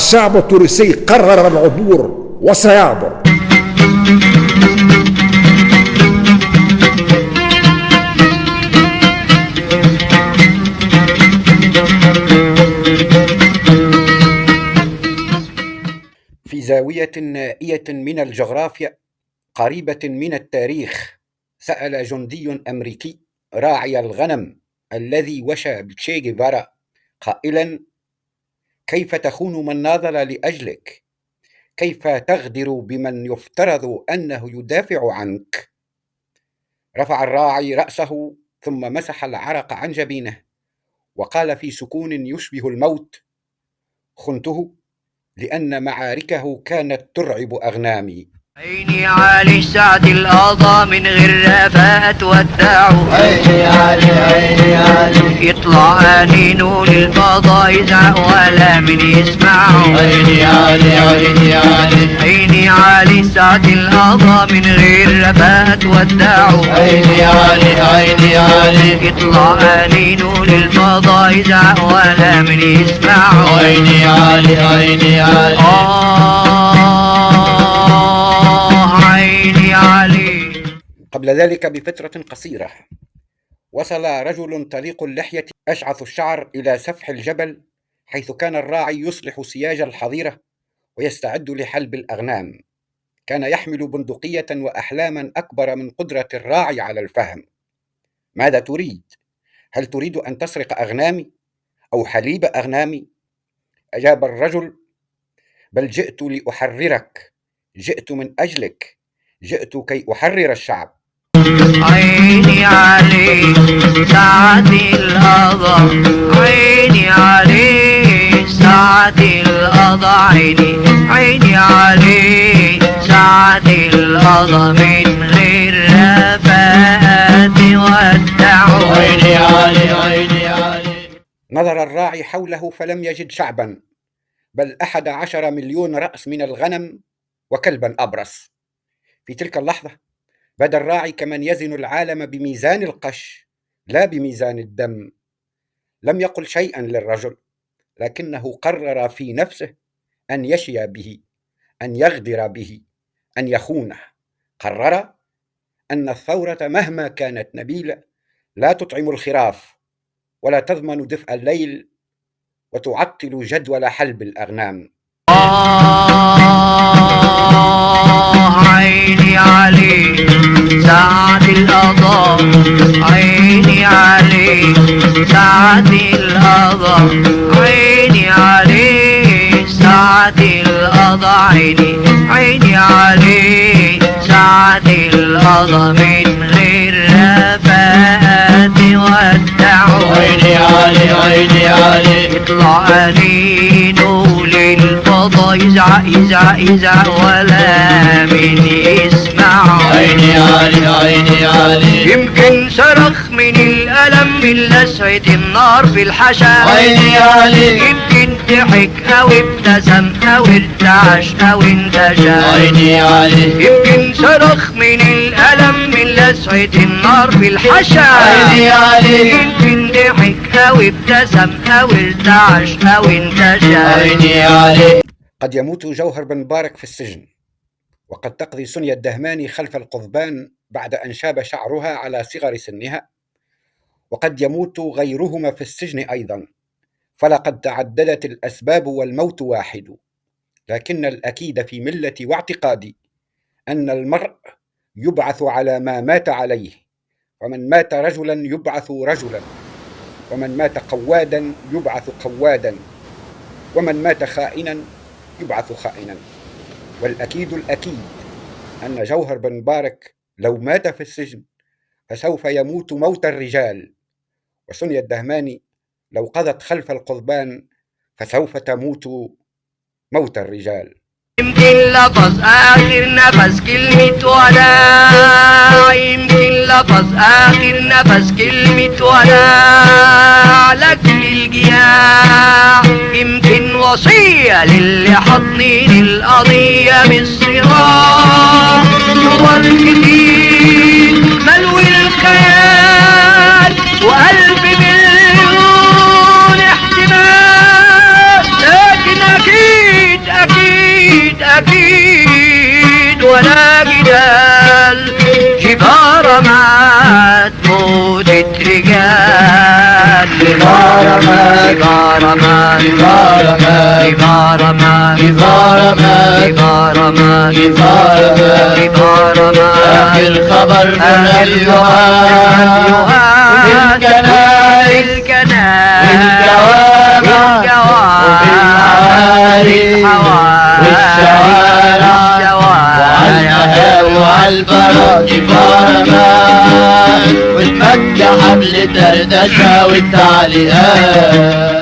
الشعب التونسي قرر العبور وسيعبر. في زاوية نائية من الجغرافيا قريبة من التاريخ، سأل جندي أمريكي راعي الغنم الذي وشى بتشي جيفارا قائلا: كيف تخون من ناضل لأجلك؟ كيف تغدر بمن يفترض أنه يدافع عنك؟ رفع الراعي رأسه ثم مسح العرق عن جبينه وقال في سكون يشبه الموت: خنته لأن معاركه كانت ترعب أغنامي. عيني علي سعد القضا من غير رفاقة ودعوا، عيني علي عيني علي يطلع أنينه للفضا يزعق ولا من يسمعه. عيني علي عيني علي عيني علي سعد القضا من غير رفاقة ودعوا، عيني علي عيني علي يطلع أنينه للفضا يزعق ولا من يسمعه. عيني علي عيني علي عيني علي. قبل ذلك بفترة قصيرة وصل رجل طليق اللحية أشعث الشعر إلى سفح الجبل حيث كان الراعي يصلح سياج الحظيرة ويستعد لحلب الأغنام. كان يحمل بندقية وأحلاما أكبر من قدرة الراعي على الفهم. ماذا تريد؟ هل تريد أن تسرق أغنامي أو حليب أغنامي؟ أجاب الرجل: بل جئت لأحررك، جئت من أجلك، جئت كي أحرر الشعب. عيني علي سعد القضا، عيني علي سعد القضا، عيني علي سعد القضا من غير رفاقة ودعوا. عيني علي عيني علي. نظر الراعي حوله فلم يجد شعبا، بل 11 مليون رأس من الغنم وكلبا أبرص. في تلك اللحظة بدا الراعي كمن يزن العالم بميزان القش لا بميزان الدم. لم يقل شيئا للرجل، لكنه قرر في نفسه أن يشي به، أن يغدر به، أن يخونه. قرر أن الثورة مهما كانت نبيلة لا تطعم الخراف ولا تضمن دفء الليل وتعطل جدول حلب الأغنام. عيني علي سعد القضا، عيني علي سعد القضا، عيني علي سعد القضا، عيني علي سعد القضا من غير رفاقة ودعوا. عيني علي عيني علي يطلع أنينه للفضا يزعق يزعق يزعق ولا من يسمعه. عيني علي عيني علي يمكن صرخ من الألم من لسعة النار في الحشا. عيني علي يمكن ضحك أو ابتسم أو ارتعش أو انتشى. عيني علي يمكن صرخ من الألم من لسعة النار في الحشا. عيني علي يمكن ضحك أو ابتسم أو ارتعش أو انتشى. عيني علي. قد يموت جوهر بن مبارك في السجن، وقد تقضي سونيا الدهماني خلف القضبان بعد أن شاب شعرها على صغر سنها، وقد يموت غيرهما في السجن أيضا، فلقد تعددت الأسباب والموت واحد. لكن الأكيد في ملتي واعتقادي أن المرء يبعث على ما مات عليه، ومن مات رجلا يبعث رجلا، ومن مات قوادا يبعث قوادا، ومن مات خائنا يبعث خائنا. والأكيد الأكيد أن جوهر بن مبارك لو مات في السجن فسوف يموت موت الرجال، وسونيا الدهماني لو قضت خلف القضبان فسوف تموت موت الرجال. يمكن لفظ آخر نفس كلمة وداع، يمكن لفظ آخر نفس كلمة وداع لك للجياع، يمكن وصية للي حاضنين القضية بالصغار. صور كتير ملوي الخيال وقلب مليون احتمال، لكن أكيد أكيد أكيد ولا جدال، جبارة مات موتة رجال، جبارة مات، جبارة مات، جبارة مات، جبارة مات، جبارة مات، جبارة مات، جبارة مات، جبارة مات. آخر خبر من اليوهان وبالكنائس والجوامع وبالعوالي والشوارع وعالقهاوي وعالبرا، جبارة مات، واتمكى حبل دردشة والتعليقات.